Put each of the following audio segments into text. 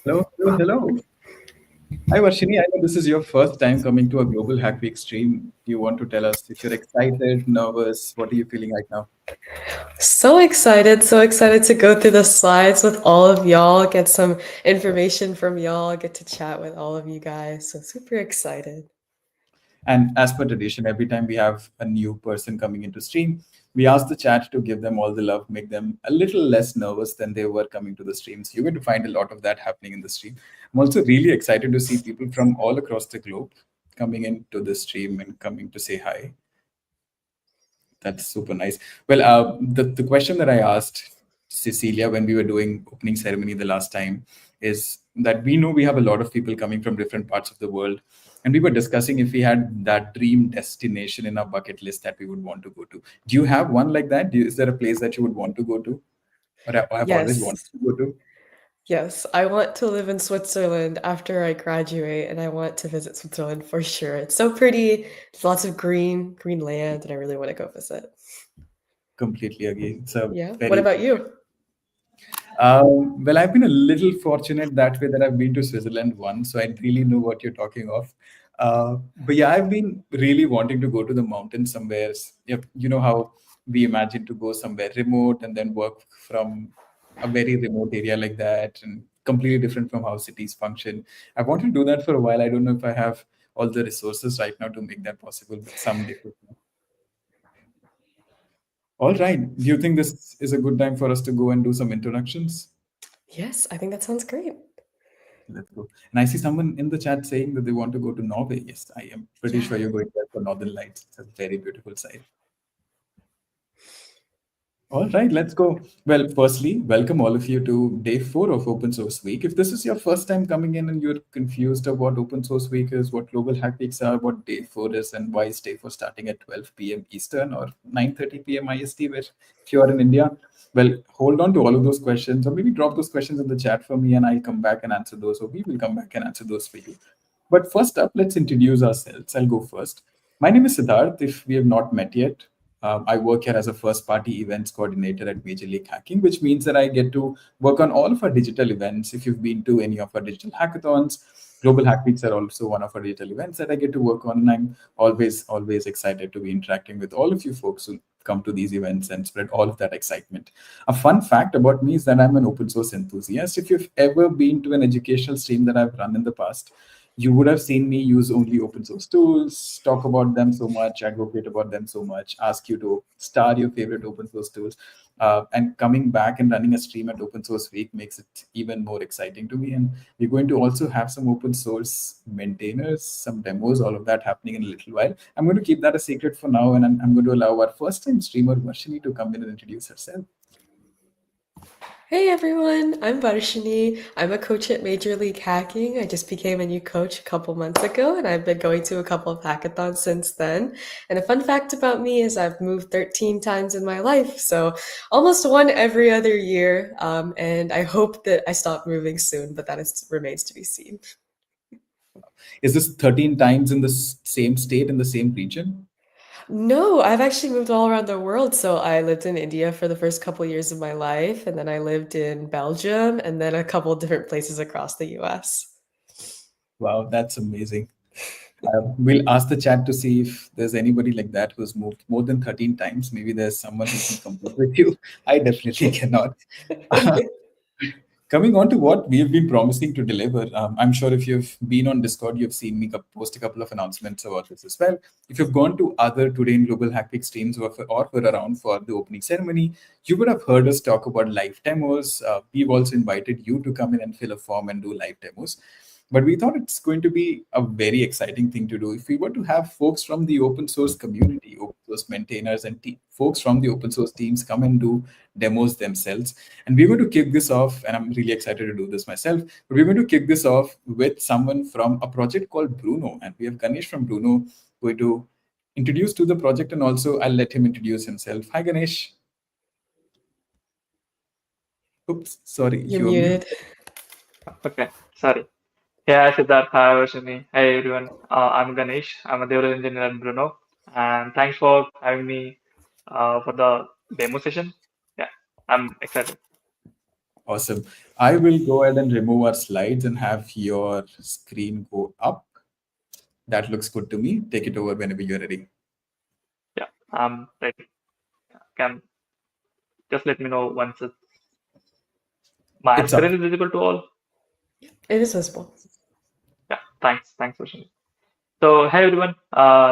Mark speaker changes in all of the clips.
Speaker 1: Hello, hello, hello. Hi, Varshini. I know this is your first time coming to a Global Hack Week stream. Do you want to tell us if you're excited, nervous? What are you feeling right now?
Speaker 2: So excited to go through the slides with all of y'all, get some information from y'all, get to chat with all of you guys. So super excited.
Speaker 1: And as per tradition, every time we have a new person coming into stream, we ask the chat to give them all the love, make them a little less nervous than they were coming to the stream. So you're going to find a lot of that happening in the stream. I'm also really excited to see people from all across the globe coming into the stream and coming to say hi. That's super nice. Well, the question that I asked Cecilia when we were doing opening ceremony the last time is that we know we have a lot of people coming from different parts of the world, and we were discussing if we had that dream destination in our bucket list that we would want to go to. Do you have one like that? Is there a place that you would want to go to, or have always wanted
Speaker 2: Yes,
Speaker 1: to go to?
Speaker 2: yes. I want to live in Switzerland after I graduate, and I want to visit Switzerland for sure. It's so pretty. There's lots of green land, and I really want to go visit.
Speaker 1: Completely agree. It's a
Speaker 2: Yeah. What
Speaker 1: very
Speaker 2: about you?
Speaker 1: Well, I've been a little fortunate that way that I've been to Switzerland once, so I really know what you're talking of. But yeah, I've been really wanting to go to the mountains somewhere. Yep, you know how we imagine to go somewhere remote and then work from a very remote area like that, and completely different from how cities function. I wanted to do that for a while. I don't know if I have all the resources right now to make that possible, but someday. All right. Do you think this is a good time for us to go and do some introductions?
Speaker 2: Yes, I think that sounds great.
Speaker 1: Let's go. And I see someone in the chat saying that they want to go to Norway. Yes, I am pretty
Speaker 2: Yeah.
Speaker 1: sure you're going there for Northern Lights. It's a very beautiful sight. All right, let's go. Well, firstly, welcome all of you to day 4 of Open Source Week. If this is your first time coming in and you're confused of what Open Source Week is, what Global Hack Weeks are, what day 4 is, and why is day 4 starting at 12 p.m. Eastern or 9:30 p.m. IST, where if you are in India, well, hold on to all of those questions, or maybe drop those questions in the chat for me, and I'll come back and answer those, or we will come back and answer those for you. But first up, let's introduce ourselves. I'll go first. My name is Siddharth. If we have not met yet, I work here as a first party events coordinator at Major League Hacking, which means that I get to work on all of our digital events. If you've been to any of our digital hackathons, Global Hack Weeks are also one of our digital events that I get to work on. And I'm always excited to be interacting with all of you folks who come to these events and spread all of that excitement. A fun fact about me is that I'm an open source enthusiast. If you've ever been to an educational stream that I've run in the past, you would have seen me use only open source tools, talk about them so much, advocate about them so much, ask you to star your favorite open source tools. And coming back and running a stream at Open Source Week makes it even more exciting to me. And we're going to also have some open source maintainers, some demos, all of that happening in a little while. I'm going to keep that a secret for now, and I'm going to allow our first time streamer, Varshini, to come in and introduce herself.
Speaker 2: Hey everyone, I'm Varshini. I'm a coach at Major League Hacking. I just became a new coach a couple months ago, and I've been going to a couple of hackathons since then. And a fun fact about me is I've moved 13 times in my life, so almost one every other year. And I hope that I stop moving soon, but remains to be seen.
Speaker 1: Is this 13 times in the same state, in the same region?
Speaker 2: No, I've actually moved all around the world. So I lived in India for the first couple years of my life, and then I lived in Belgium, and then a couple different places across the US.
Speaker 1: Wow, that's amazing. We'll ask the chat to see if there's anybody like that who's moved more than 13 times. Maybe there's someone who can compete with you. I definitely cannot. Coming on to what we have been promising to deliver, I'm sure if you've been on Discord, you've seen me post a couple of announcements about this as well. If you've gone to other Today in Global Hack Week streams or were around for the opening ceremony, you would have heard us talk about live demos. We've also invited you to come in and fill a form and do live demos. But we thought it's going to be a very exciting thing to do if we were to have folks from the open source community, open source maintainers, and folks from the open source teams come and do demos themselves. And we're going to kick this off, and I'm really excited to do this myself. But we're going to kick this off with someone from a project called Bruno, and we have Ganesh from Bruno going to introduce to the project, and also I'll let him introduce himself. Hi, Ganesh. Oops, sorry,
Speaker 2: You're
Speaker 1: you're mute.
Speaker 2: muted.
Speaker 3: Okay, sorry. Yeah, Siddharth, hi, Varshini. Hey, everyone. I'm Ganesh. I'm a developer engineer at Bruno. And thanks for having me for the demo session. Yeah, I'm excited.
Speaker 1: Awesome. I will go ahead and remove our slides and have your screen go up. That looks good to me. Take it over whenever you're ready.
Speaker 3: Yeah, ready. Can just let me know once my
Speaker 1: It's up.
Speaker 3: screen is visible to all.
Speaker 2: It is visible.
Speaker 3: Yeah, thanks, Roshan. So, hey everyone,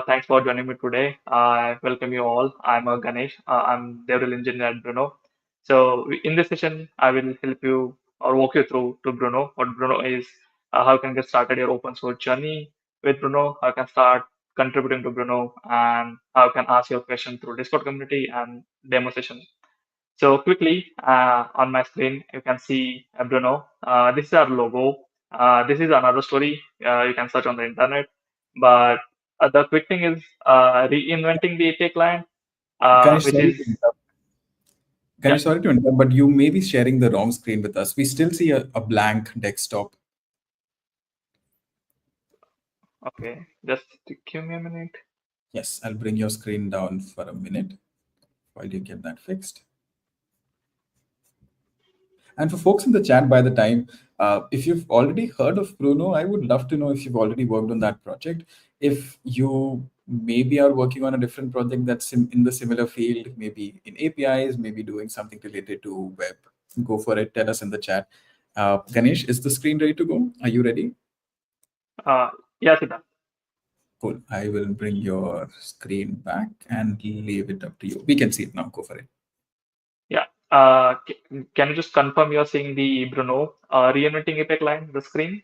Speaker 3: thanks for joining me today. I welcome you all. I'm Ganesh. I'm Devril Engineer at Bruno. So, in this session, I will help you or walk you through to Bruno, what Bruno is, how you can get started your open source journey with Bruno, how you can start contributing to Bruno, and how you can ask your question through Discord community and demo session. So quickly on my screen, you can see Bruno. This is our logo. This is another story. You can search on the internet. But the quick thing is reinventing the API client,
Speaker 1: Ganesh,
Speaker 3: which
Speaker 1: sorry
Speaker 3: is
Speaker 1: to interrupt.
Speaker 3: yeah.
Speaker 1: Ganesh, sorry to interrupt, but you may be sharing the wrong screen with us. We still see a blank desktop.
Speaker 3: Okay, just give me a minute.
Speaker 1: Yes, I'll bring your screen down for a minute while you get that fixed. And for folks in the chat, by the time, if you've already heard of Bruno, I would love to know if you've already worked on that project. If you maybe are working on a different project that's in the similar field, maybe in APIs, maybe doing something related to web, go for it. Tell us in the chat. Ganesh, is the screen ready to go? Are you ready?
Speaker 3: Uh, yeah, Siddharth.
Speaker 1: Cool. I will bring your screen back and leave it up to you. We can see it now. Go for it.
Speaker 3: Yeah. Can you just confirm you're seeing the Bruno reinventing API client, the screen,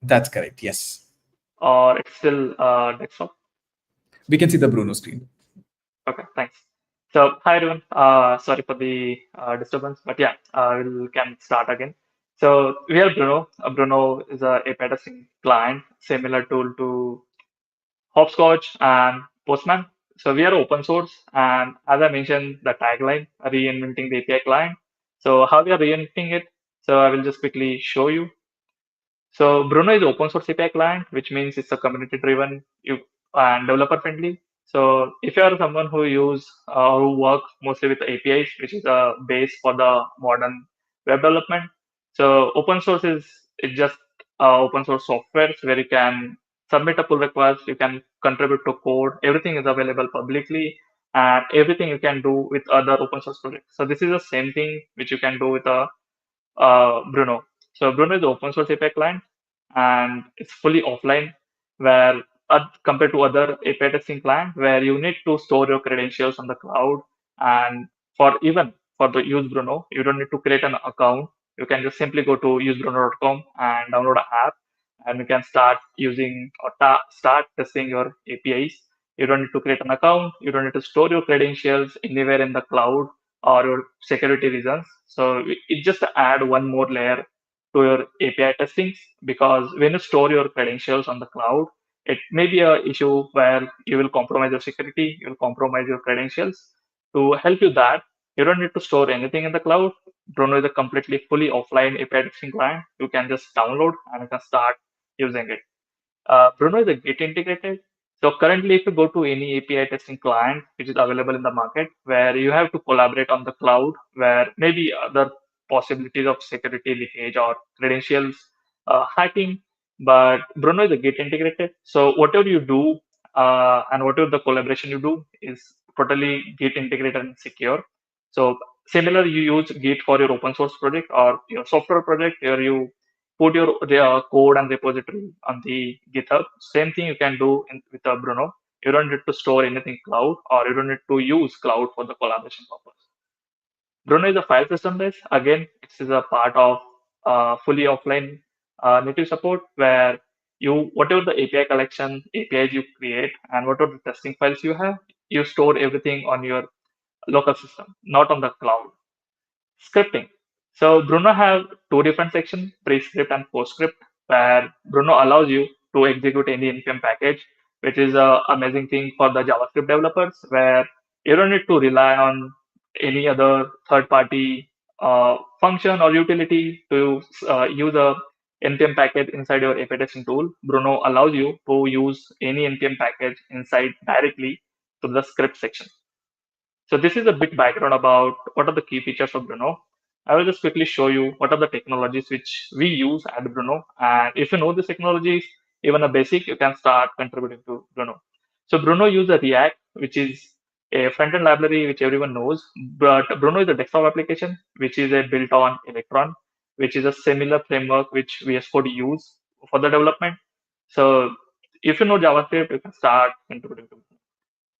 Speaker 1: That's correct. Yes.
Speaker 3: or it's still desktop?
Speaker 1: We can see the Bruno screen.
Speaker 3: Okay, thanks. So, hi everyone. Sorry for the disturbance, but yeah, we can start again. So, we are Bruno. Bruno is a API testing client, similar tool to Hopscotch and Postman. So, we are open source, and as I mentioned, the tagline, reinventing the API client. So, how we are reinventing it? So, I will just quickly show you. So Bruno is open source API client, which means it's a community driven and developer friendly. So if you are someone who who work mostly with APIs, which is a base for the modern web development. So open source is just open source software where you can submit a pull request, you can contribute to code, everything is available publicly, and everything you can do with other open source projects. So this is the same thing which you can do with a Bruno. So Bruno is open source API client and it's fully offline, where compared to other API testing client, where you need to store your credentials on the cloud. And for the use Bruno, you don't need to create an account. You can just simply go to usebruno.com and download an app, and you can start using or start testing your APIs. You don't need to create an account. You don't need to store your credentials anywhere in the cloud or your security reasons. So it just add one more layer to your API testings, because when you store your credentials on the cloud, it may be a issue where you will compromise your security, you will compromise your credentials. To help you that, you don't need to store anything in the cloud. Bruno is a completely fully offline API testing client. You can just download and you can start using it. Bruno is a Git integrated. So currently, if you go to any API testing client which is available in the market, where you have to collaborate on the cloud, where maybe other possibilities of security leakage or credentials hacking, but Bruno is a Git integrated. So whatever you do and whatever the collaboration you do is totally Git integrated and secure. So similar, you use Git for your open source project or your software project where you put your code and repository on the GitHub. Same thing you can do with Bruno. You don't need to store anything cloud, or you don't need to use cloud for the collaboration purpose. Bruno is a file system based. Again, this is a part of fully offline native support, where you whatever the API collection APIs you create and whatever the testing files you have, you store everything on your local system, not on the cloud. Scripting. So Bruno have two different sections, pre-script and post-script, where Bruno allows you to execute any npm package, which is a amazing thing for the JavaScript developers, where you don't need to rely on any other third-party function or utility to use a npm package inside your API testing tool. Bruno allows you to use any npm package inside directly to the script section. So this is a bit background about what are the key features of Bruno. I will just quickly show you what are the technologies which we use at Bruno. And if you know these technologies, even a basic, you can start contributing to Bruno. So Bruno uses a React, which is a front-end library which everyone knows. But Bruno is a desktop application, which is a built on Electron, which is a similar framework which VS Code use for the development. So if you know JavaScript, you can start contributing to Bruno.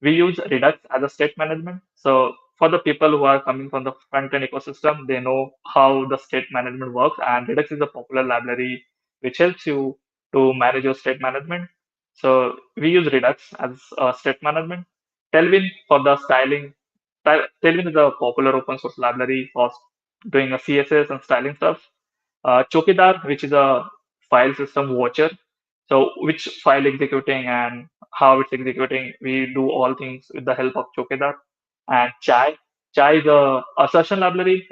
Speaker 3: We use Redux as a state management. So for the people who are coming from the front end ecosystem, they know how the state management works. And Redux is a popular library which helps you to manage your state management. So we use Redux as a state management. Tailwind for the styling. Tailwind is a popular open source library for doing a CSS and styling stuff. Chokidar, which is a file system watcher. So which file executing and how it's executing, we do all things with the help of Chokidar. And Chai. Chai is a assertion library.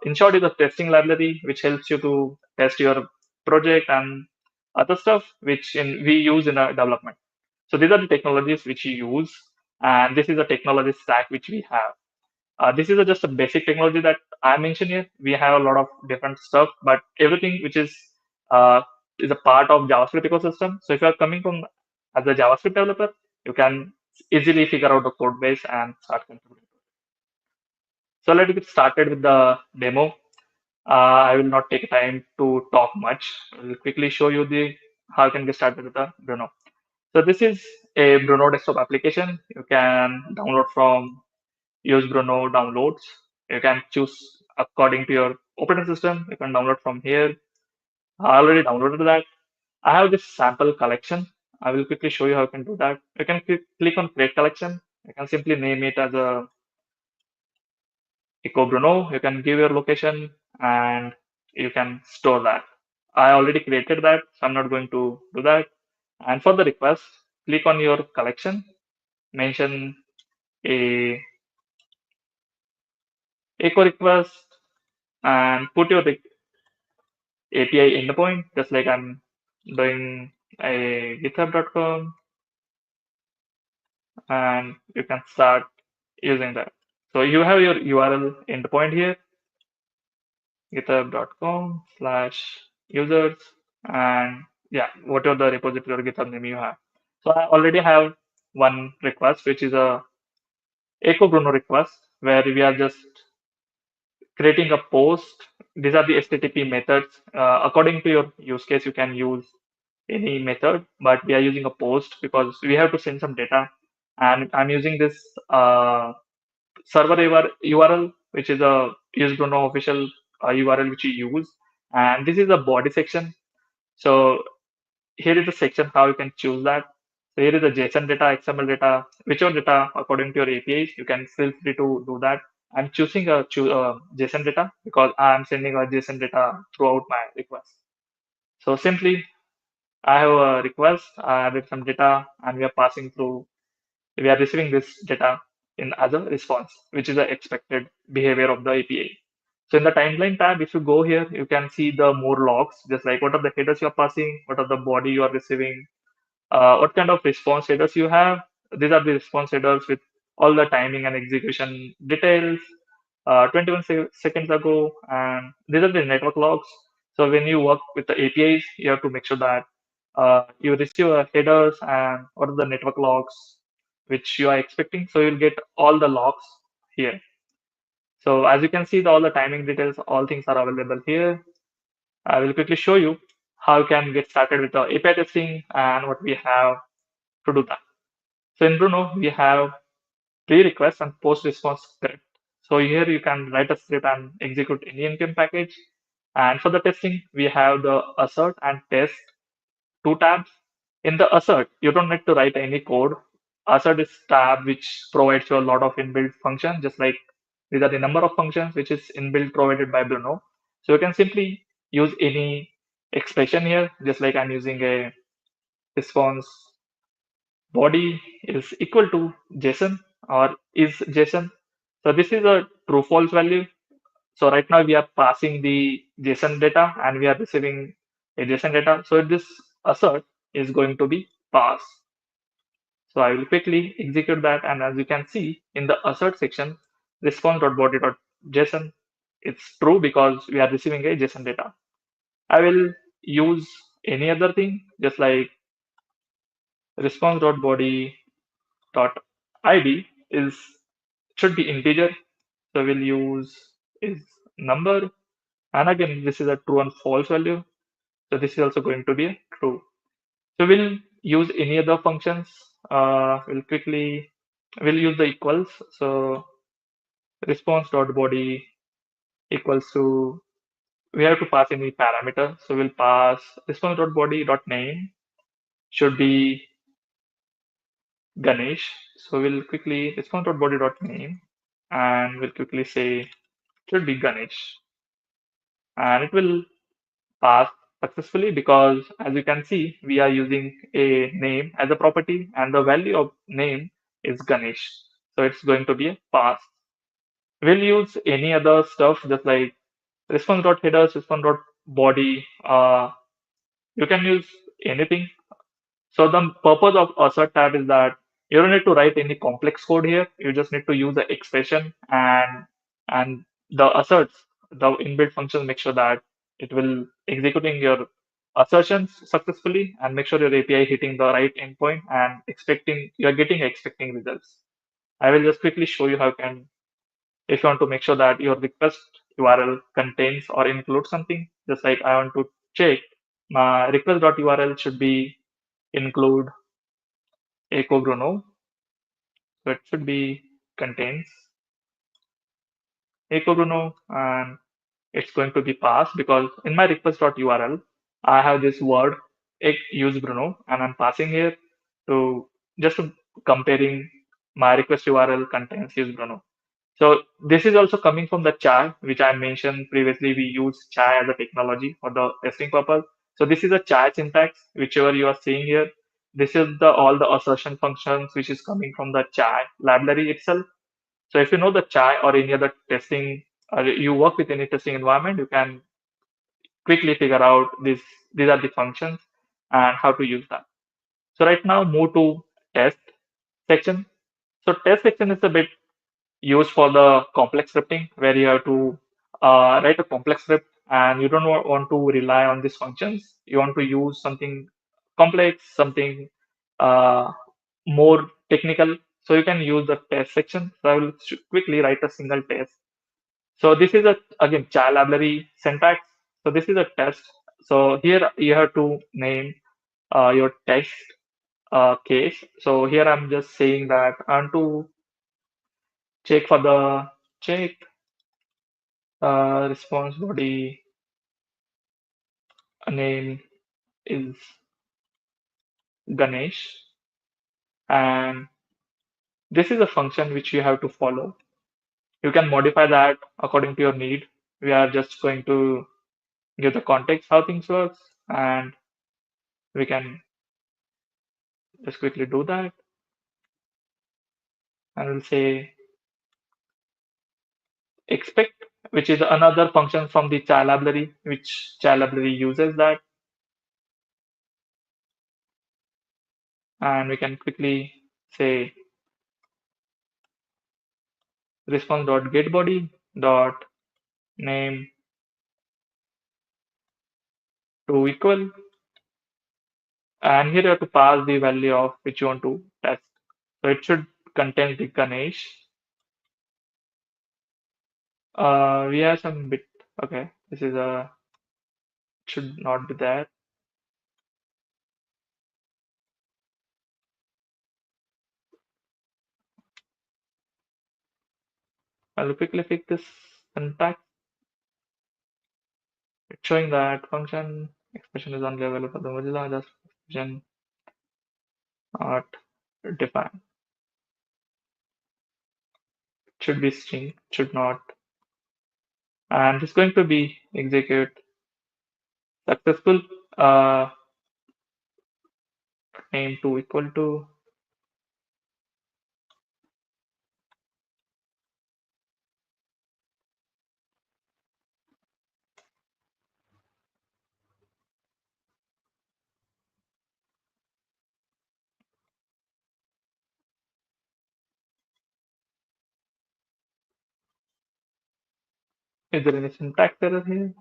Speaker 3: In short, is a testing library which helps you to test your project and other stuff we use in our development. So these are the technologies which we use, and this is a technology stack which we have. This is just a basic technology that I mentioned here. We have a lot of different stuff, but everything which uh, is a part of JavaScript ecosystem. So if you are coming from as a JavaScript developer, you can easily figure out the code base and start contributing. So let's get started with the demo. I will not take time to talk much. I will quickly show you the how you can get started with the Bruno. So this is a Bruno desktop application. You can download from use Bruno downloads. You can choose according to your operating system. You can download from here. I already downloaded that. I have this sample collection. I will quickly show you how you can do that. You can click on create collection. You can simply name it as a Eco Bruno. You can give your location and you can store that. I already created that, so I'm not going to do that. And for the request, click on your collection, mention a echo request, and put your API endpoint, just like I'm doing a github.com, and you can start using that. So you have your URL endpoint here, github.com/users, and yeah, whatever the repository or GitHub name you have. So I already have one request, which is a Echo Bruno request, where we are just creating a post. These are the HTTP methods. According to your use case, you can use any method, but we are using a post because we have to send some data. And I'm using this server URL, which is a use Bruno official URL which we use. And this is a body section. So here is the section how you can choose that. So here is the JSON data, XML data, whichever data according to your APIs, you can feel free to do that. I'm choosing a JSON data because I'm sending a JSON data throughout my request. So simply I have a request, I added some data, and we are passing through, we are receiving this data in as a response, which is the expected behavior of the API. So in the timeline tab, if you go here, you can see the more logs, just like what are the headers you're passing, what are the body you are receiving, what kind of response headers you have. These are the response headers with all the timing and execution details, 21 seconds ago, and these are the network logs. So when you work with the APIs, you have to make sure that you receive headers and what are the network logs which you are expecting. So you'll get all the logs here. So as you can see, all the timing details, all things are available here. I will quickly show you how you can get started with the API testing and what we have to do that. So in Bruno, we have pre-request and post-response script. So here you can write a script and execute any npm package. And for the testing, we have the assert and test two tabs. In the assert, you don't need to write any code. Assert is tab which provides you a lot of inbuilt functions, just like these are the number of functions which is inbuilt provided by Bruno. So you can simply use any expression here, just like I'm using a response body is equal to JSON or is JSON. So this is a true false value. So right now we are passing the JSON data and we are receiving a JSON data. So this assert is going to be pass. So I will quickly execute that, and as you can see in the assert section, response.body.json it's true because we are receiving a JSON data. I will use any other thing, just like response.body.id is should be integer. So we'll use is number. And again, this is a true and false value. So this is also going to be a true. So we'll use any other functions. We'll use the equals. So response.body equals to, we have to pass any parameter. So we'll pass response.body.name should be Ganesh. So we'll quickly response.body.name and we'll quickly say should be Ganesh. And it will pass successfully because as you can see, we are using a name as a property and the value of name is Ganesh. So it's going to be a pass. We'll use any other stuff just like response.headers, response.body. You can use anything. So the purpose of assert tab is that you don't need to write any complex code here. You just need to use the expression and the asserts, the inbuilt functions make sure that it will executing your assertions successfully and make sure your API hitting the right endpoint and expecting you're getting expecting results. I will just quickly show you how you can if you want to make sure that your request URL contains or includes something, just like I want to check my request.url should be include echo Bruno. So it should be contains echo Bruno and it's going to be passed because in my request.url, I have this word use Bruno and I'm passing here to just to comparing my request URL contains use Bruno. So this is also coming from the chai, which I mentioned previously. We use chai as a technology for the testing purpose. So this is a chai syntax, whichever you are seeing here. This is the all the assertion functions which is coming from the chai library itself. So if you know the chai or any other testing, or you work with any testing environment, you can quickly figure out this. These are the functions and how to use that. So right now, move to test section. So test section is a bit used for the complex scripting where you have to write a complex script and you don't want to rely on these functions. You want to use something complex, something uh, more technical. So you can use the test section. So I will quickly write a single test. So this is a again child library syntax. So this is a test. So here you have to name your test case. So here I'm just saying that I want to check for the check response body name is Ganesh, and this is a function which you have to follow. You can modify that according to your need. We are just going to give the context how things works, and we can just quickly do that. And we'll say expect, which is another function from the child library, which child library uses that, and we can quickly say response.getBody dot name to equal, and here you have to pass the value of which you want to test. So it should contain the Ganesh. We have some bit. Okay, this is a should not be there. I'll quickly fix this syntax. It's showing that function expression is only available for the Mozilla, just expression not defined. Should be string, should not. And it's going to be execute successful name to equal to. Is there any syntax error here?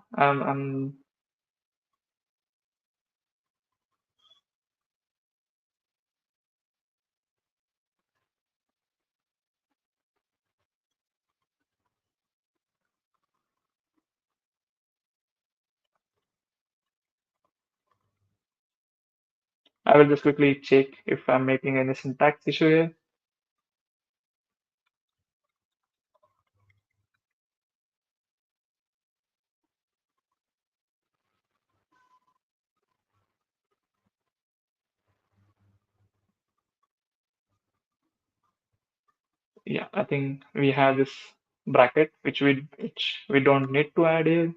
Speaker 3: I will just quickly check if I'm making any syntax issue here. Yeah, I think we have this bracket which we don't need to add here.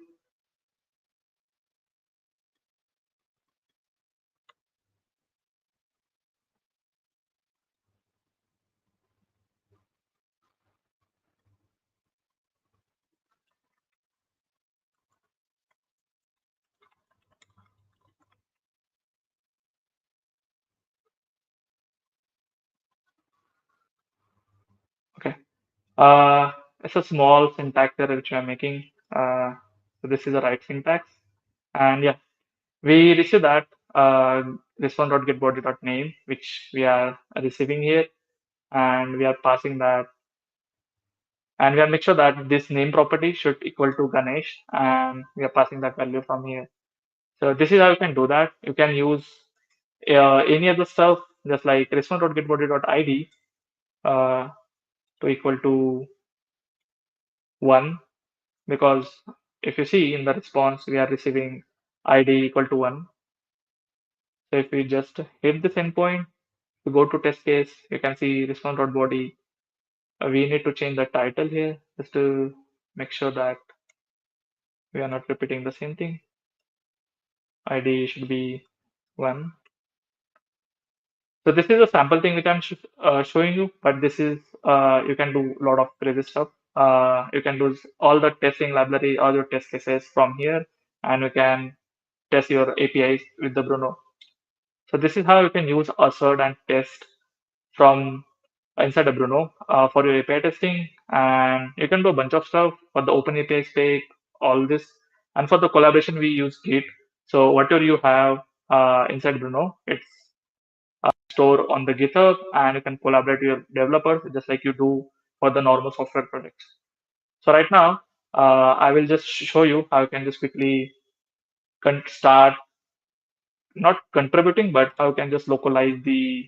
Speaker 3: Okay. Uh, it's a small syntax error which I'm making. So this is the right syntax. And yeah, we receive that this one.getBody.name, which we are receiving here, and we are passing that, and we are make sure that this name property should equal to Ganesh, and we are passing that value from here. So this is how you can do that. You can use any other stuff, just like response.getBody.id to equal to 1, because if you see in the response, we are receiving ID equal to 1. So if we just hit this endpoint, to go to test case, you can see response.body. We need to change the title here just to make sure that we are not repeating the same thing. ID should be 1. So this is a sample thing which I'm showing you, but this is you can do a lot of crazy stuff. You can do all the testing library, all your test cases from here, and you can test your APIs with the Bruno. So this is how you can use assert and test from inside a Bruno for your API testing, and you can do a bunch of stuff for the open API spec, all this, and for the collaboration we use Git. So whatever you have inside Bruno, it's stored on the GitHub, and you can collaborate with your developers just like you do for the normal software projects. So right now, I will just show you how you can just quickly start not contributing, but how you can just localize the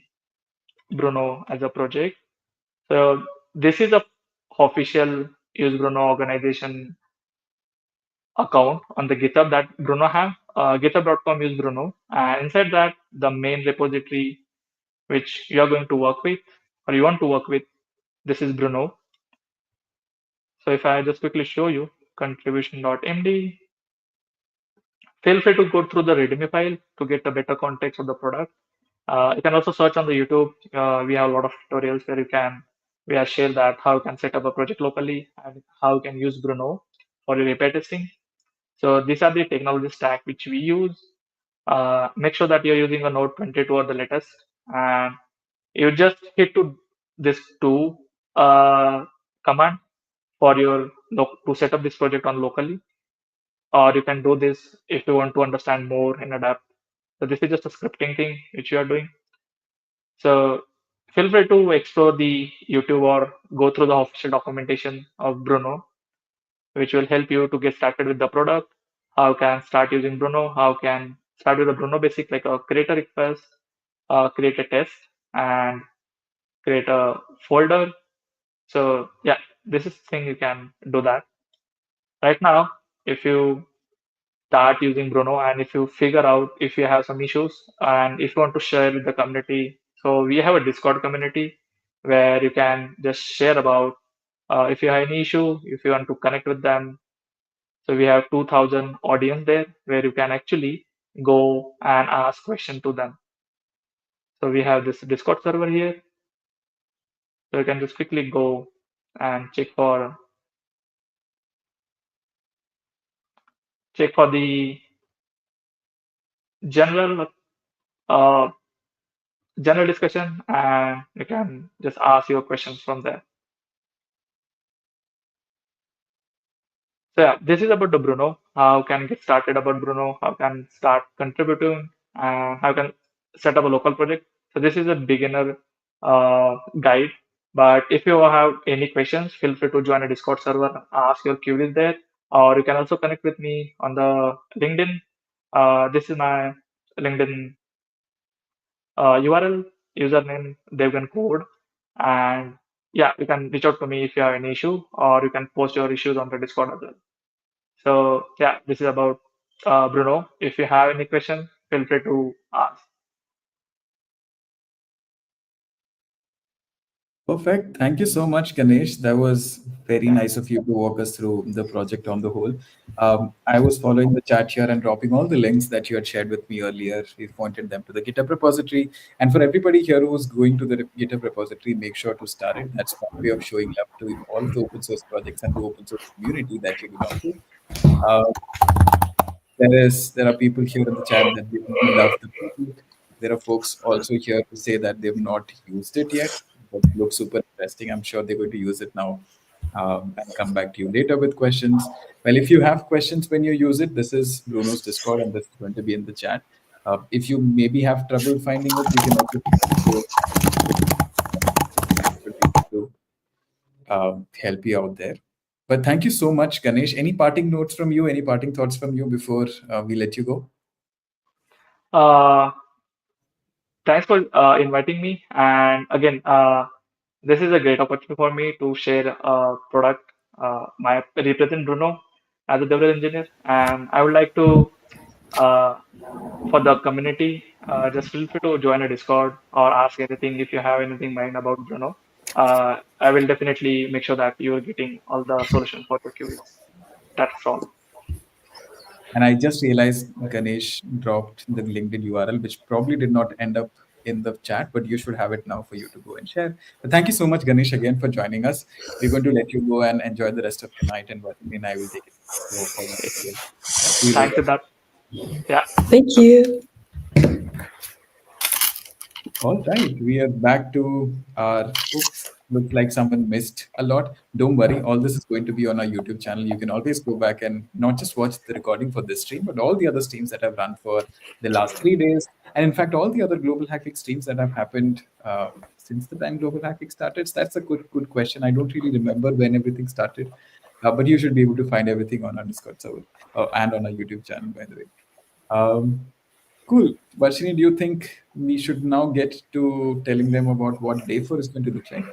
Speaker 3: Bruno as a project. So this is a official use Bruno organization account on the GitHub that Bruno have. GitHub.com use Bruno, and inside that, the main repository which you are going to work with or you want to work with, this is Bruno. So if I just quickly show you contribution.md, feel free to go through the README file to get a better context of the product. You can also search on the YouTube. We have a lot of tutorials where we have shared that how you can set up a project locally and how you can use Bruno for your API testing. So these are the technology stack which we use. Make sure that you're using a Node 22 or the latest, and you just hit to this two command for your to set up this project on locally, or you can do this if you want to understand more in adapt. So this is just a scripting thing which you are doing. So feel free to explore the YouTube or go through the official documentation of Bruno, which will help you to get started with the product. How can start using Bruno? How can start with the Bruno basic like a create a request, create a test, and create a folder. So yeah, this is thing you can do that. Right now, if you start using Bruno and if you figure out if you have some issues and if you want to share with the community, so we have a Discord community where you can just share about if you have any issue, if you want to connect with them. So we have 2000 audience there where you can actually go and ask question to them. So we have this Discord server here. So you can just quickly go and check for the general uh, general discussion, and you can just ask your questions from there. So yeah, this is about the Bruno. How can get started about Bruno? How can start contributing? How can set up a local project? So this is a beginner guide. But if you have any questions, feel free to join a Discord server, ask your queries there, or you can also connect with me on the LinkedIn. This is my LinkedIn URL, username, Devgan Code, and yeah, you can reach out to me if you have any issue, or you can post your issues on the Discord as well. So yeah, this is about Bruno. If you have any question, feel free to ask.
Speaker 1: Perfect. Thank you so much, Ganesh. That was very nice of you to walk us through the project on the whole. I was following the chat here and dropping all the links that you had shared with me earlier. We pointed them to the GitHub repository. And for everybody here who's going to the GitHub repository, make sure to start it. That's one way of showing love to all the open source projects and the open source community that you belong to. Uh, there are people here in the chat that they really love the project. There are folks also here to say that they've not used it yet, but looks super interesting. I'm sure they're going to use it now, and come back to you later with questions. Well, if you have questions when you use it, this is Bruno's Discord, and this is going to be in the chat. If you maybe have trouble finding it, you can also should be able to help you out there. But thank you so much, Ganesh. Any parting notes from you? Any parting thoughts from you before we let you go?
Speaker 3: Uh, Thanks for inviting me. And again, this is a great opportunity for me to share a product. My represent Bruno as a developer engineer, and I would like to uh, for the community, just feel free to join a Discord or ask anything if you have anything in mind about Bruno. I will definitely make sure that you are getting all the solutions for your queries. That's all.
Speaker 1: And I just realized Ganesh dropped the LinkedIn URL, which probably did not end up in the chat, but you should have it now for you to go and share. But thank you so much, Ganesh, again for joining us. We're going to let you go and enjoy the rest of your night, and Vaishnavi and I will take it forward as well. See you
Speaker 3: Thanks
Speaker 1: later.
Speaker 3: for that. Yeah.
Speaker 2: Thank you.
Speaker 1: All right, we are back to our. Oops, looks like someone missed a lot. Don't worry, all this is going to be on our YouTube channel. You can always go back and not just watch the recording for this stream, but all the other streams that have run for the last 3 days. And in fact, all the other Global Hack Week streams that have happened since the time Global Hack Week started. So that's a good question. I don't really remember when everything started, but you should be able to find everything on our Discord server and on our YouTube channel, by the way. Um, Cool. Varshini, do you think we should now get to telling them about what day four is going to look like?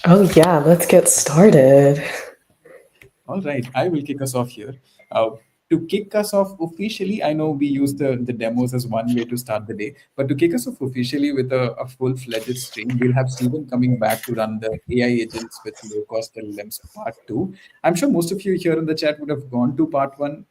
Speaker 2: Oh, yeah, let's get started.
Speaker 1: All right, I will kick us off here. To kick us off officially, I know we use the demos as one way to start the day, but to kick us off officially with a full-fledged stream, we'll have Stephen coming back to run the AI agents with low-cost LLMs part two. I'm sure most of you here in the chat would have gone to part one.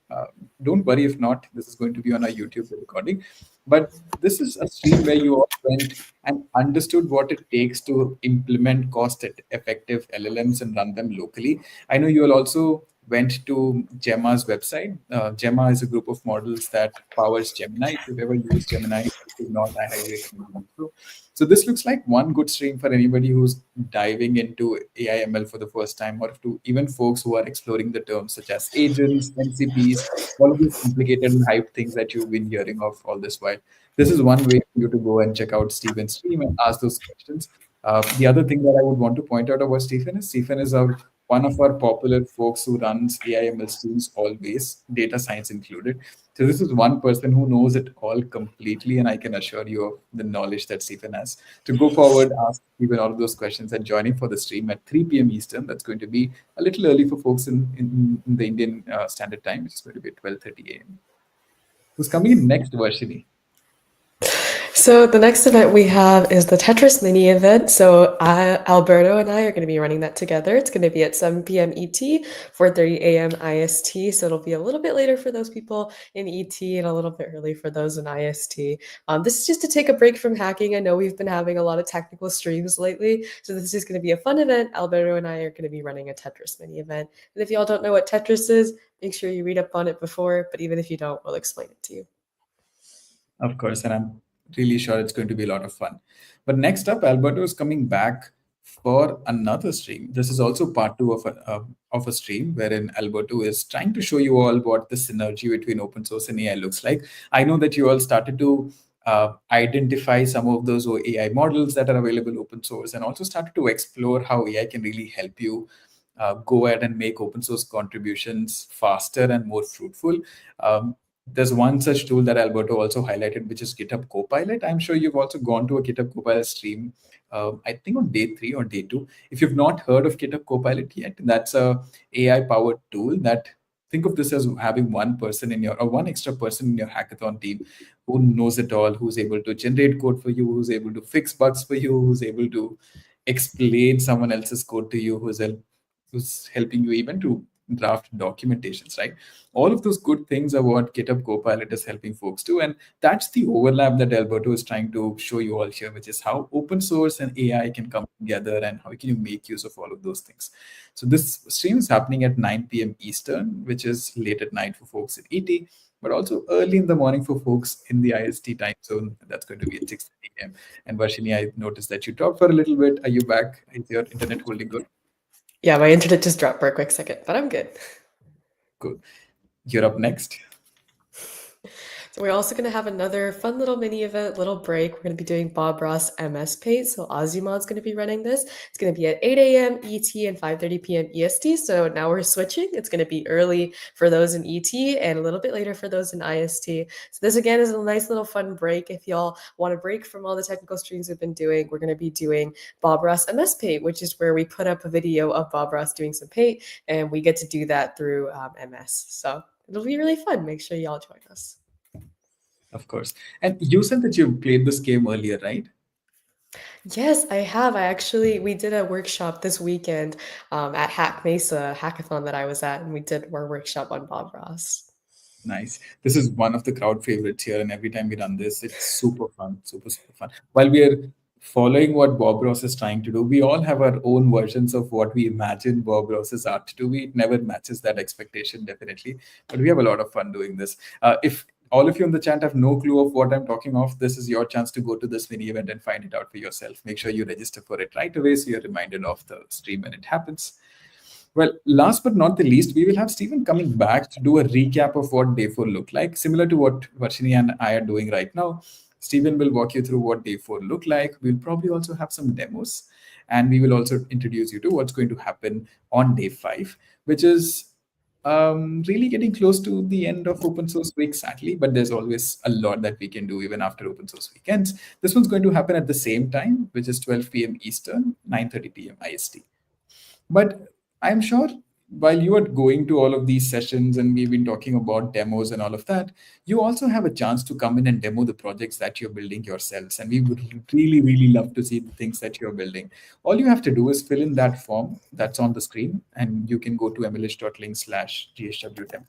Speaker 1: Don't worry if not, this is going to be on our YouTube recording. But this is a stream where you all went and understood what it takes to implement cost-effective LLMs and run them locally. I know you all also went to Gemma's website. Gemma is a group of models that powers Gemini. If you've ever used Gemini, if not, I highly recommend you do. So this looks like one good stream for anybody who's diving into AI ML for the first time, or to even folks who are exploring the terms such as agents, MCPs, all of these complicated and hyped things that you've been hearing of all this while. This is one way for you to go and check out Stephen's stream and ask those questions. The other thing that I would want to point out about Stephen is our one of our popular folks who runs AI/ML streams always, data science included. So this is one person who knows it all completely, and I can assure you of the knowledge that Stephen has. To go forward, ask Stephen all of those questions and join him for the stream at 3 p.m. Eastern. That's going to be a little early for folks in the Indian Standard Time, which is going to be at 12:30 a.m. Who's coming in next, Varshini?
Speaker 2: So the next event we have is the Tetris mini event. So Alberto and I are going to be running that together. It's going to be at 7 p.m. ET, 4:30 a.m. IST. So it'll be a little bit later for those people in ET and a little bit early for those in IST. This is just to take a break from hacking. I know we've been having a lot of technical streams lately. So this is going to be a fun event. Alberto and I are going to be running a Tetris mini event. And if y'all don't know what Tetris is, make sure you read up on it before. But even if you don't, we'll explain it to you.
Speaker 1: Of course, and I'm really sure it's going to be a lot of fun. But next up, Alberto is coming back for another stream. This is also part two of a stream wherein Alberto is trying to show you all what the synergy between open source and AI looks like. I know that you all started to identify some of those AI models that are available open source, and also started to explore how AI can really help you go ahead and make open source contributions faster and more fruitful. There's one such tool that Alberto also highlighted, which is GitHub Copilot. I'm sure you've also gone to a GitHub Copilot stream, I think on day 3 or day 2. If you've not heard of GitHub Copilot yet, that's a AI powered tool that, think of this as having one person in your, or one extra person in your hackathon team who knows it all, who's able to generate code for you, who's able to fix bugs for you, who's able to explain someone else's code to you, who's helping you even to draft documentations, right? All of those good things are what GitHub Copilot is helping folks do. And that's the overlap that Alberto is trying to show you all here, which is how open source and AI can come together and how can you make use of all of those things. So this stream is happening at 9 p.m. Eastern, which is late at night for folks in ET, but also early in the morning for folks in the IST time zone. That's going to be at 6:30 a.m. And Varshini, I noticed that you talked for a little bit. Are you back? Is your internet holding good?
Speaker 2: Yeah, my internet just dropped for a quick second, but I'm good.
Speaker 1: Good. You're up next.
Speaker 2: So we're also going to have another fun little mini event, little break. We're going to be doing Bob Ross MS Paint. So Ozzymon's going to be running this. It's going to be at 8 a.m. ET and 5:30 p.m. EST. So now we're switching. It's going to be early for those in ET and a little bit later for those in IST. So this again is a nice little fun break. If y'all want to break from all the technical streams we've been doing, we're going to be doing Bob Ross MS Paint, which is where we put up a video of Bob Ross doing some paint, and we get to do that through MS. So it'll be really fun. Make sure y'all join us.
Speaker 1: Of course. And you said that you played this game earlier, right?
Speaker 2: Yes, I have. We did a workshop this weekend at Hack Mesa hackathon that I was at, and we did our workshop on Bob Ross.
Speaker 1: Nice. This is one of the crowd favorites here, and every time we run this, it's super fun, super fun. While we are following what Bob Ross is trying to do, we all have our own versions of what we imagine Bob Ross's art to be. It never matches that expectation, definitely, but we have a lot of fun doing this. If all of you in the chat have no clue of what I'm talking of, this is your chance to go to this mini event and find it out for yourself. Make sure you register for it right away so you're reminded of the stream when it happens. Well, last but not the least, we will have Stephen coming back to do a recap of what day 4 looked like, similar to what Varshini and I are doing right now. Stephen will walk you through what day 4 looked like. We'll probably also have some demos, and we will also introduce you to what's going to happen on day 5, which is really getting close to the end of open source week, sadly, but there's always a lot that we can do even after open source weekends. This one's going to happen at the same time, which is 12 p.m. Eastern, 9:30 p.m. IST. But I'm sure while you are going to all of these sessions and we've been talking about demos and all of that, you also have a chance to come in and demo the projects that you're building yourselves. And we would really love to see the things that you're building. All you have to do is fill in that form that's on the screen, and you can go to emilish.link/GHW demo.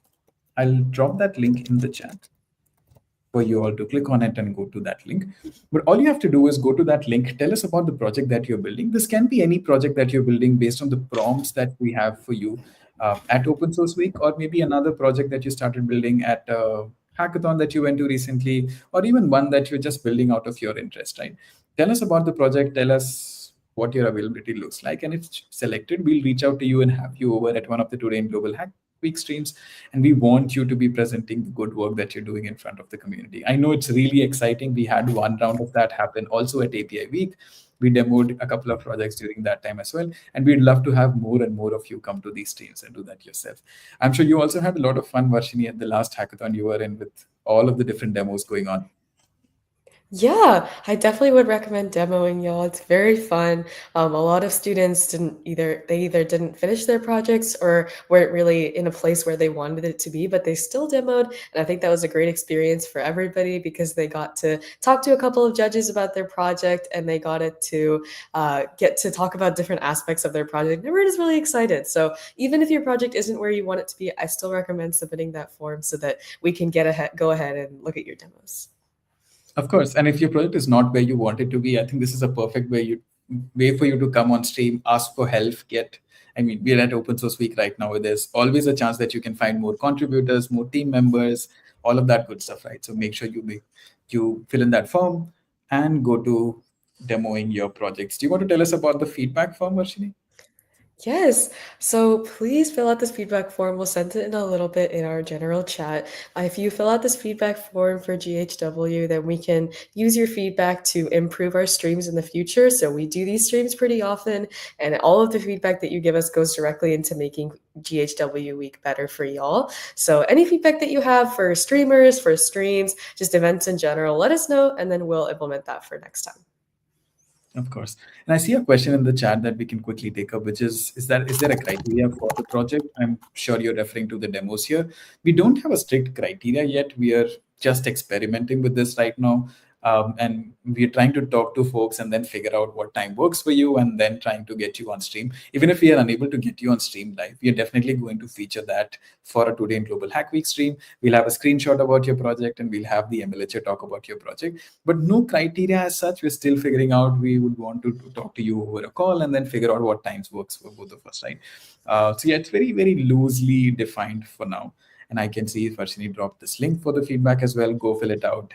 Speaker 1: I'll drop that link in the chat for you all to click on it and go to that link. But all you have to do is go to that link, tell us about the project that you're building. This can be any project that you're building based on the prompts that we have for you at Open Source Week, or maybe another project that you started building at a hackathon that you went to recently, or even one that you're just building out of your interest, right? Tell us about the project, tell us what your availability looks like. And if it's selected, we'll reach out to you and have you over at one of the Today in Global Hack Week streams, and we want you to be presenting the good work that you're doing in front of the community. I know it's really exciting. We had one round of that happen also at API Week. We demoed a couple of projects during that time as well, and we'd love to have more and more of you come to these streams and do that yourself. I'm sure you also had a lot of fun, Varshini, at the last hackathon you were in with all of the different demos going on.
Speaker 2: Yeah, I definitely would recommend demoing, y'all. It's very fun. A lot of students either didn't finish their projects or weren't really in a place where they wanted it to be, but they still demoed. And I think that was a great experience for everybody because they got to talk to a couple of judges about their project, and they got it to get to talk about different aspects of their project. And everyone is really excited. So even if your project isn't where you want it to be, I still recommend submitting that form so that we can go ahead and look at your demos.
Speaker 1: Of course. And if your project is not where you want it to be, I think this is a perfect way for you to come on stream, ask for help, we're at Open Source Week right now, where there's always a chance that you can find more contributors, more team members, all of that good stuff, right? So make sure you fill in that form and go to demoing your projects. Do you want to tell us about the feedback form, Varshini?
Speaker 2: Yes. So please fill out this feedback form. We'll send it in a little bit in our general chat. If you fill out this feedback form for GHW, then we can use your feedback to improve our streams in the future. So we do these streams pretty often, and all of the feedback that you give us goes directly into making GHW Week better for y'all. So any feedback that you have for streamers, for streams, just events in general, let us know, and then we'll implement that for next time.
Speaker 1: Of course. And I see a question in the chat that we can quickly take up, which is there a criteria for the project? I'm sure you're referring to the demos here. We don't have a strict criteria yet. We are just experimenting with this right now. And we're trying to talk to folks and then figure out what time works for you and then trying to get you on stream. Even if we are unable to get you on stream live, we are definitely going to feature that for a Today in Global Hack Week stream. We'll have a screenshot about your project and we'll have the MLHA talk about your project, but no criteria as such. We're still figuring out. We would want to talk to you over a call and then figure out what times works for both of us, right? So yeah, it's very, very loosely defined for now. And I can see Varshini dropped this link for the feedback as well. Go fill it out,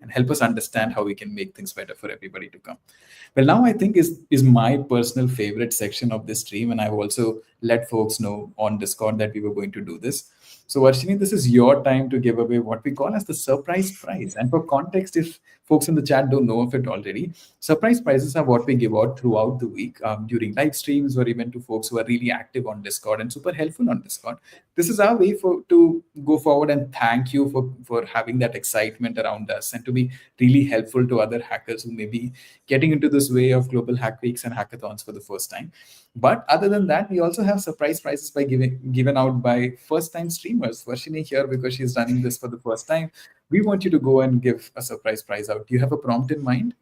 Speaker 1: and help us understand how we can make things better for everybody to come. Well, now I think is my personal favorite section of this stream, and I've also let folks know on Discord that we were going to do this. So, Varshini, this is your time to give away what we call as the surprise prize. And for context, if folks in the chat don't know of it already, surprise prizes are what we give out throughout the week during live streams or even to folks who are really active on Discord and super helpful on Discord. This is our way to go forward and thank you for having that excitement around us and to be really helpful to other hackers who may be getting into this way of global hack weeks and hackathons for the first time. But other than that, we also have surprise prizes by given out by first time streamers. Varshini here, because she's running this for the first time, we want you to go and give a surprise prize out. Do you have a prompt in mind?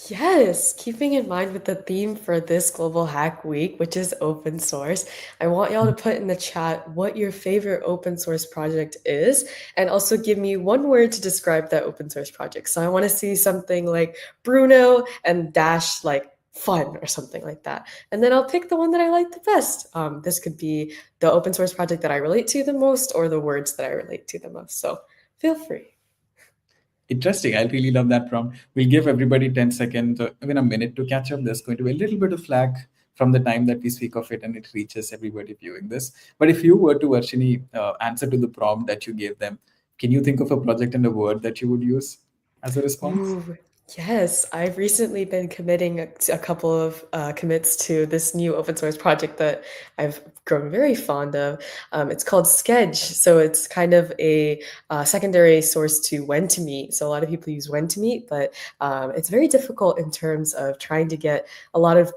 Speaker 2: Yes, keeping in mind with the theme for this Global Hack Week, which is open source, I want y'all to put in the chat what your favorite open source project is, and also give me one word to describe that open source project. So I want to see something like Bruno and dash like fun or something like that. And then I'll pick the one that I like the best. This could be the open source project that I relate to the most or the words that I relate to the most. So feel free.
Speaker 1: Interesting. I really love that prompt. We'll give everybody 10 seconds or even a minute to catch up. There's going to be a little bit of lag from the time that we speak of it and it reaches everybody viewing this. But if you were to actually answer to the prompt that you gave them, can you think of a project and a word that you would use as a response?
Speaker 2: Ooh, yes. I've recently been committing a couple of commits to this new open source project that I've grown very fond of. It's called Sketch. So it's kind of a secondary source to when to meet. So a lot of people use when to meet, but it's very difficult in terms of trying to get a lot of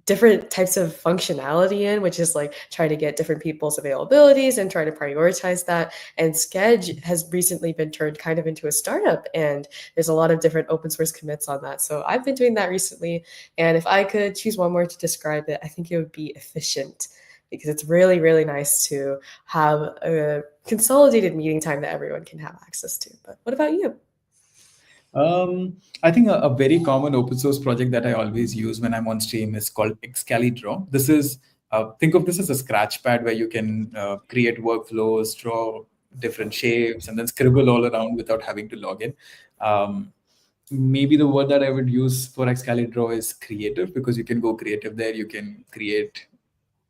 Speaker 2: different types of functionality in, which is like trying to get different people's availabilities and trying to prioritize that. And Sketch has recently been turned kind of into a startup, and there's a lot of different open source commits on that. So I've been doing that recently. And if I could choose one word to describe it, I think it would be efficient, because it's really, really nice to have a consolidated meeting time that everyone can have access to. But what about you?
Speaker 1: I think a very common open source project that I always use when I'm on stream is called Excalidraw. This is think of this as a scratch pad where you can create workflows, draw different shapes, and then scribble all around without having to log in. Maybe the word that I would use for Excalidraw is creative, because you can go creative there. You can create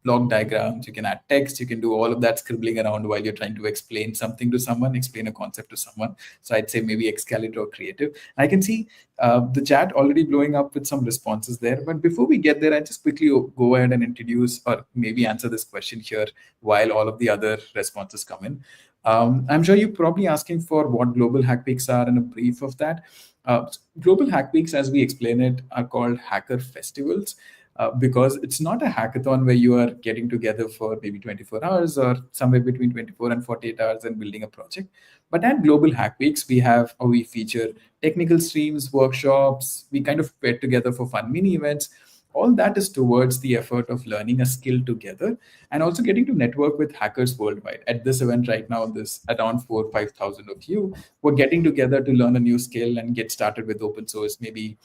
Speaker 1: block diagrams, you can add text, you can do all of that scribbling around while you're trying to explain something to someone, explain a concept to someone. So I'd say maybe Excalibur Creative. I can see the chat already blowing up with some responses there. But before we get there, I just quickly go ahead and introduce or maybe answer this question here while all of the other responses come in. I'm sure you're probably asking for what global hack weeks are and a brief of that. Global hack weeks, as we explain it, are called hacker festivals. Because it's not a hackathon where you are getting together for maybe 24 hours or somewhere between 24 and 48 hours and building a project. But at Global Hack Weeks, we feature technical streams, workshops, we kind of put together for fun mini events. All that is towards the effort of learning a skill together and also getting to network with hackers worldwide. At this event right now, this around 4,000 or 5,000 of you were getting together to learn a new skill and get started with open source, maybe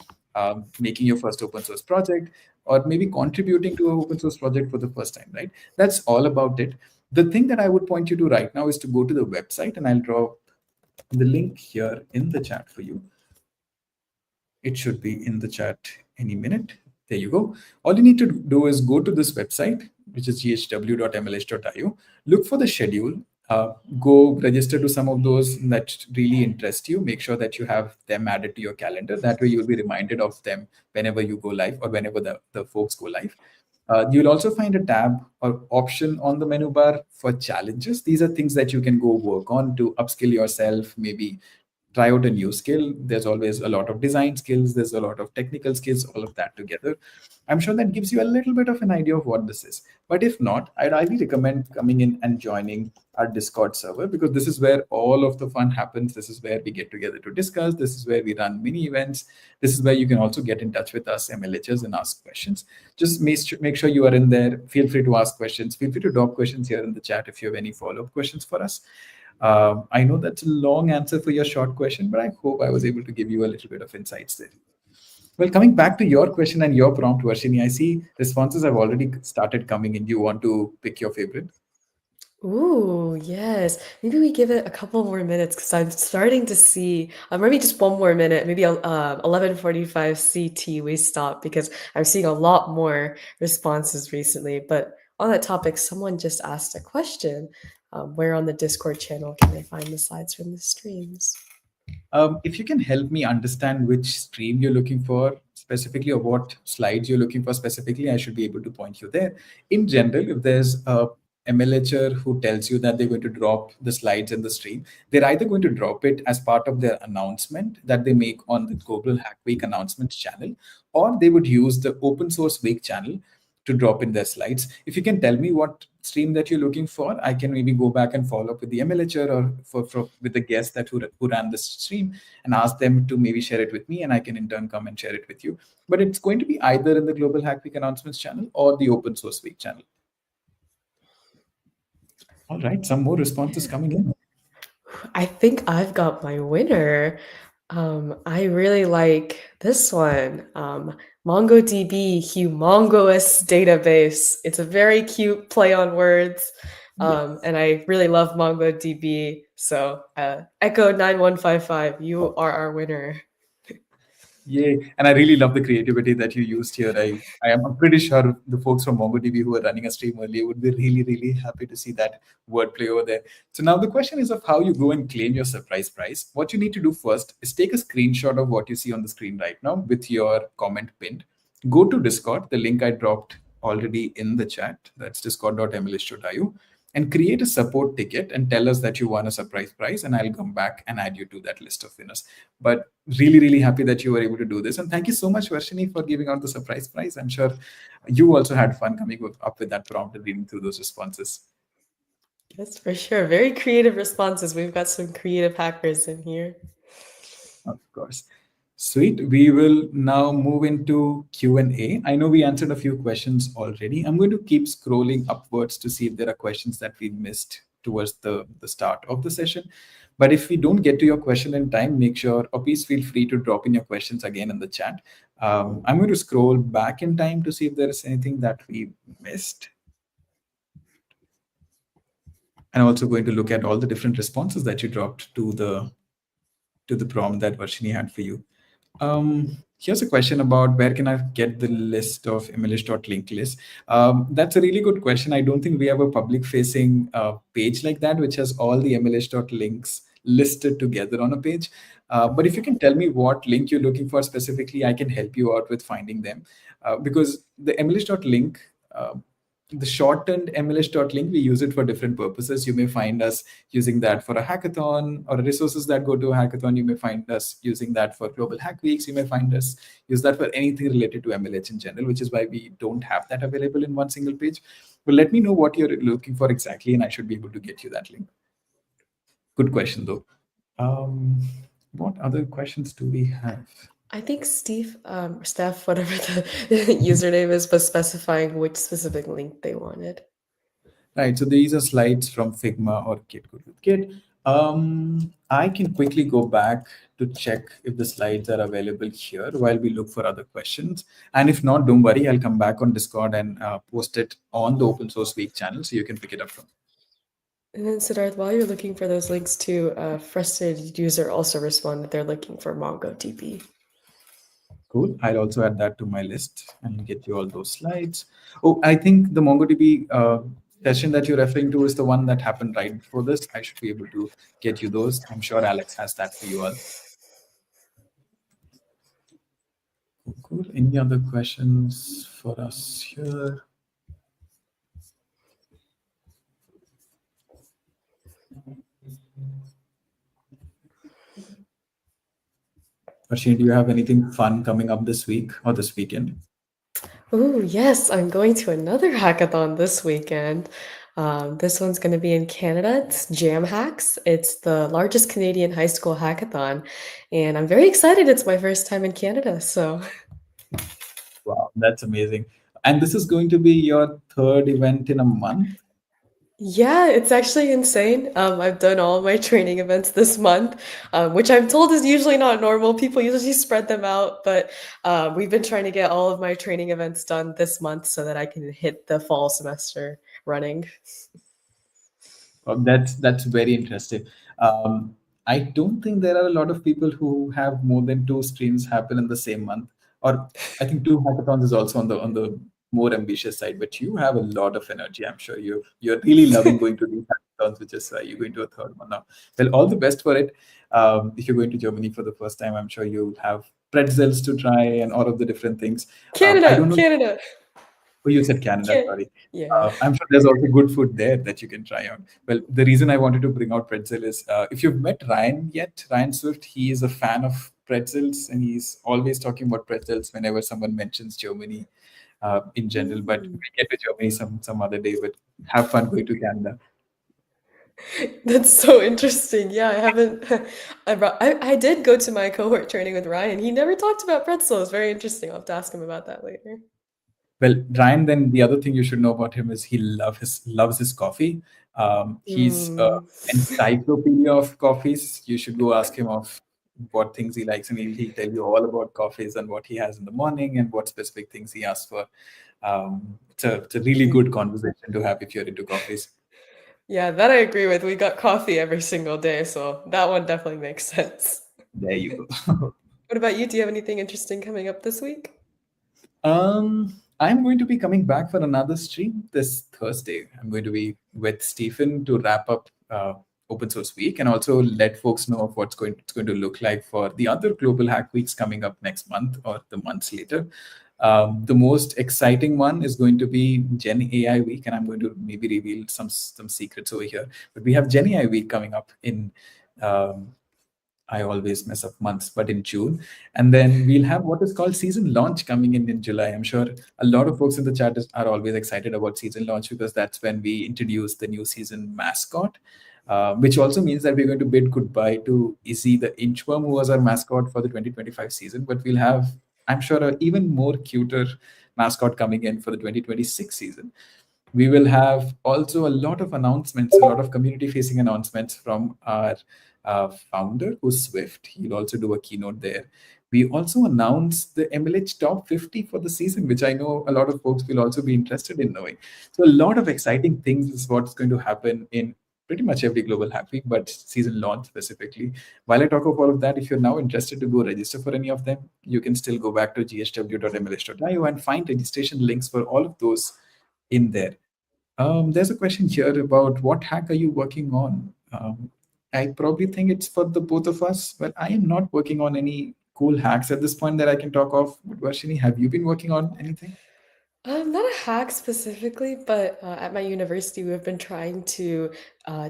Speaker 1: making your first open source project, or maybe contributing to an open source project for the first time, right? That's all about it. The thing that I would point you to right now is to go to the website, and I'll draw the link here in the chat for you. It should be in the chat any minute. There you go. All you need to do is go to this website, which is ghw.mlh.io. Look for the schedule. Go register to some of those that really interest you. Make sure that you have them added to your calendar. That way, you'll be reminded of them whenever you go live or whenever the folks go live. You'll also find a tab or option on the menu bar for challenges. These are things that you can go work on to upskill yourself, maybe try out a new skill. There's always a lot of design skills, there's a lot of technical skills, all of that together. I'm sure that gives you a little bit of an idea of what this is. But if not, I'd highly recommend coming in and joining our Discord server, because this is where all of the fun happens. This is where we get together to discuss. This is where we run mini events. This is where you can also get in touch with us MLHs and ask questions. Just make sure you are in there. Feel free to ask questions. Feel free to drop questions here in the chat if you have any follow-up questions for us. I know that's a long answer for your short question, but I hope I was able to give you a little bit of insights there. Well, coming back to your question and your prompt, Varshini, I see responses have already started coming in. Do you want to pick your favorite?
Speaker 2: Ooh, yes. Maybe we give it a couple more minutes because I'm starting to see, maybe just one more minute, maybe 11:45 CT we stop because I'm seeing a lot more responses recently. But on that topic, someone just asked a question. Where on the Discord channel can they find the slides from the streams?
Speaker 1: If you can help me understand which stream you're looking for specifically, or what slides you're looking for specifically, I should be able to point you there. In general, if there's a MLHer who tells you that they're going to drop the slides in the stream, they're either going to drop it as part of their announcement that they make on the Global Hack Week announcements channel, or they would use the Open Source Week channel to drop in their slides. If you can tell me what stream that you're looking for, I can maybe go back and follow up with the MLHer or with the guest that who ran this stream and ask them to maybe share it with me, and I can in turn come and share it with you. But it's going to be either in the Global Hack Week announcements channel or the Open Source Week channel. All right, some more responses coming in.
Speaker 2: I think I've got my winner. I really like this one. MongoDB humongous database. It's a very cute play on words. And I really love MongoDB. So Echo 9155, you are our winner.
Speaker 1: Yay. And I really love the creativity that you used here. I'm pretty sure the folks from MongoDB who were running a stream earlier would be really, really happy to see that wordplay over there. So now the question is of how you go and claim your surprise prize. What you need to do first is take a screenshot of what you see on the screen right now with your comment pinned. Go to Discord, the link I dropped already in the chat. That's discord.mlh.io, and create a support ticket and tell us that you won a surprise prize, and I'll come back and add you to that list of winners. But really, really happy that you were able to do this. And thank you so much, Varshini, for giving out the surprise prize. I'm sure you also had fun coming up with that prompt and reading through those responses.
Speaker 2: Yes, for sure. Very creative responses. We've got some creative hackers in here.
Speaker 1: Of course. Sweet. We will now move into Q&A. I know we answered a few questions already. I'm going to keep scrolling upwards to see if there are questions that we missed towards the start of the session. But if we don't get to your question in time, make sure, or please feel free to drop in your questions again in the chat. I'm going to scroll back in time to see if there is anything that we missed. And I'm also going to look at all the different responses that you dropped to the prompt that Varshini had for you. Here's a question about where can I get the list of MLH.link list. That's a really good question. I don't think we have a public-facing page like that, which has all the MLH.links listed together on a page. But if you can tell me what link you're looking for specifically, I can help you out with finding them. Because the MLH.link, the shortened MLH.link, we use it for different purposes. You may find us using that for a hackathon or resources that go to a hackathon. You may find us using that for Global Hack Weeks. You may find us use that for anything related to MLH in general, which is why we don't have that available in one single page. But let me know what you're looking for exactly, and I should be able to get you that link. Good question, though. What other questions do we have?
Speaker 2: I think Steph, whatever the username is, was specifying which specific link they wanted.
Speaker 1: Right, so these are slides from Figma or Git Good with Git. I can quickly go back to check if the slides are available here while we look for other questions. And if not, don't worry, I'll come back on Discord and post it on the Open Source Week channel so you can pick it up from.
Speaker 2: And then Siddharth, while you're looking for those links too, a frustrated user also responded they're looking for MongoDB.
Speaker 1: Cool. I'll also add that to my list and get you all those slides. Oh, I think the MongoDB session that you're referring to is the one that happened right before this. I should be able to get you those. I'm sure Alex has that for you all. Cool. Any other questions for us here? Ashini, do you have anything fun coming up this week or this weekend?
Speaker 2: Oh, yes, I'm going to another hackathon this weekend. This one's going to be in Canada. It's Jam Hacks. It's the largest Canadian high school hackathon, and I'm very excited. It's my first time in Canada, so
Speaker 1: Wow, that's amazing. And this is going to be your third event in a month.
Speaker 2: yeah, it's actually insane. I've done all my training events this month, which I'm told is usually not normal. People usually spread them out, but we've been trying to get all of my training events done this month so that I can hit the fall semester running.
Speaker 1: That's very interesting. Um, I don't think there are a lot of people who have more than two streams happen in the same month. Or I think two hackathons is also on the more ambitious side. But you have a lot of energy. I'm sure you're really loving going to these hackathons, which is why you're going to a third one now. Well, all the best for it. If you're going to Germany for the first time, I'm sure you'll have pretzels to try and all of the different things. I
Speaker 2: Canada,
Speaker 1: don't know.
Speaker 2: Canada.
Speaker 1: Oh, you said Canada,
Speaker 2: Can
Speaker 1: sorry.
Speaker 2: Yeah.
Speaker 1: I'm sure there's also good food there that you can try out. Well, the reason I wanted to bring out pretzel is if you've met Ryan yet, Ryan Swift, he is a fan of pretzels and he's always talking about pretzels whenever someone mentions Germany in general. But we'll
Speaker 2: Mm.
Speaker 1: get to Germany some other day, but have fun going to Canada.
Speaker 2: That's so interesting. Yeah, I haven't. I did go to my cohort training with Ryan. He never talked about pretzels. Very interesting. I'll have to ask him about that later.
Speaker 1: Well, Ryan, then the other thing you should know about him is he loves his coffee. He's an
Speaker 2: Mm.
Speaker 1: encyclopedia of coffees. You should go ask him of what things he likes, and he'll tell you all about coffees and what he has in the morning and what specific things he asks for. It's a really good conversation to have if you're into coffees.
Speaker 2: Yeah, that I agree with. We got coffee every single day, so that one definitely makes sense.
Speaker 1: There you go.
Speaker 2: What about you? Do you have anything interesting coming up this week?
Speaker 1: I'm going to be coming back for another stream this Thursday. I'm going to be with Stephen to wrap up Open Source Week and also let folks know of it's going to look like for the other Global Hack Weeks coming up next month or the months later. The most exciting one is going to be Gen AI Week, and I'm going to maybe reveal some secrets over here. But we have Gen AI Week coming up in um, I always mess up months, but in June. And then we'll have what is called season launch coming in July. I'm sure a lot of folks in the chat are always excited about season launch because that's when we introduce the new season mascot, which also means that we're going to bid goodbye to Izzy the Inchworm, who was our mascot for the 2025 season. But we'll have, I'm sure, an even more cuter mascot coming in for the 2026 season. We will have also a lot of announcements, a lot of community facing announcements from our founder, who's Swift. He'll also do a keynote there. We also announced the MLH Top 50 for the season, which I know a lot of folks will also be interested in knowing. So, a lot of exciting things is what's going to happen in pretty much every Global Hack Week, but season launch specifically. While I talk of all of that, if you're now interested to go register for any of them, you can still go back to ghw.mlh.io and find registration links for all of those in there. There's a question here about what hack are you working on? I probably think it's for the both of us, but I am not working on any cool hacks at this point that I can talk of. Varshini, have you been working on anything?
Speaker 2: Not a hack specifically, but at my university, we've been trying to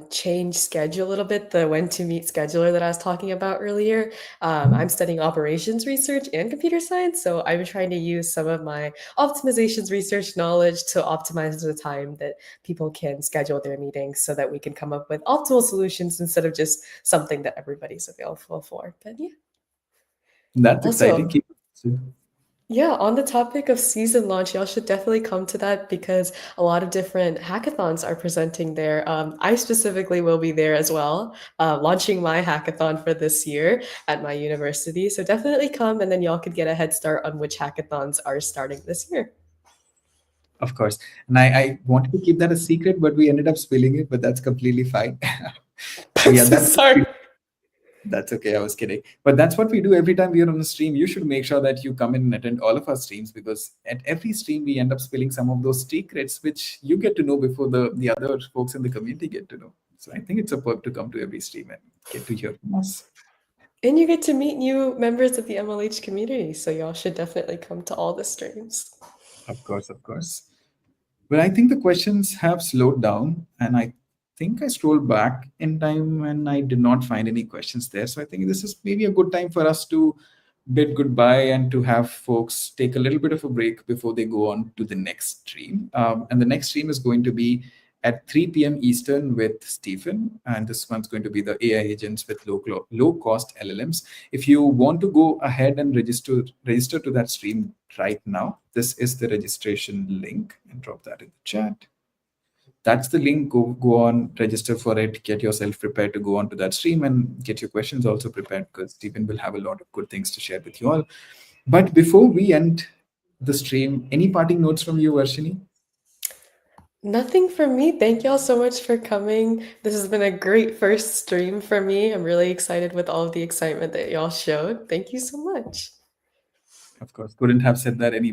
Speaker 2: change schedule a little bit, the when to meet scheduler that I was talking about earlier. I'm studying operations research and computer science, so I've been trying to use some of my optimizations research knowledge to optimize the time that people can schedule their meetings so that we can come up with optimal solutions instead of just something that everybody's available for. But yeah.
Speaker 1: That's exciting.
Speaker 2: Also,
Speaker 1: Keep
Speaker 2: yeah, on the topic of season launch, y'all should definitely come to that because a lot of different hackathons are presenting there. I specifically will be there as well, launching my hackathon for this year at my university. So definitely come, and then y'all could get a head start on which hackathons are starting this year.
Speaker 1: Of course. And I wanted to keep that a secret, but we ended up spilling it, but that's completely fine. So
Speaker 2: I'm
Speaker 1: yeah,
Speaker 2: so
Speaker 1: that's
Speaker 2: sorry.
Speaker 1: That's okay. I was kidding. But that's what we do every time we are on a stream. You should make sure that you come in and attend all of our streams, because at every stream we end up spilling some of those secrets which you get to know before the other folks in the community get to know. So I think it's a perk to come to every stream and get to hear from us.
Speaker 2: And you get to meet new members of the MLH community, so y'all should definitely come to all the streams.
Speaker 1: Of course, of course. Well, I think the questions have slowed down, and I think I scrolled back in time and I did not find any questions there. So I think this is maybe a good time for us to bid goodbye and to have folks take a little bit of a break before they go on to the next stream. And the next stream is going to be at 3 p.m. Eastern with Stephen, and this one's going to be the AI agents with low cost LLMs. If you want to go ahead and register to that stream right now, this is the registration link, and drop that in the chat. That's the link. Go on, register for it, get yourself prepared to go on to that stream, and get your questions also prepared, because Stephen will have a lot of good things to share with you all. But before we end the stream, any parting notes from you, Varshini?
Speaker 2: Nothing from me. Thank y'all so much for coming. This has been a great first stream for me. I'm really excited with all of the excitement that y'all showed. Thank you so much.
Speaker 1: Of course, couldn't have said that any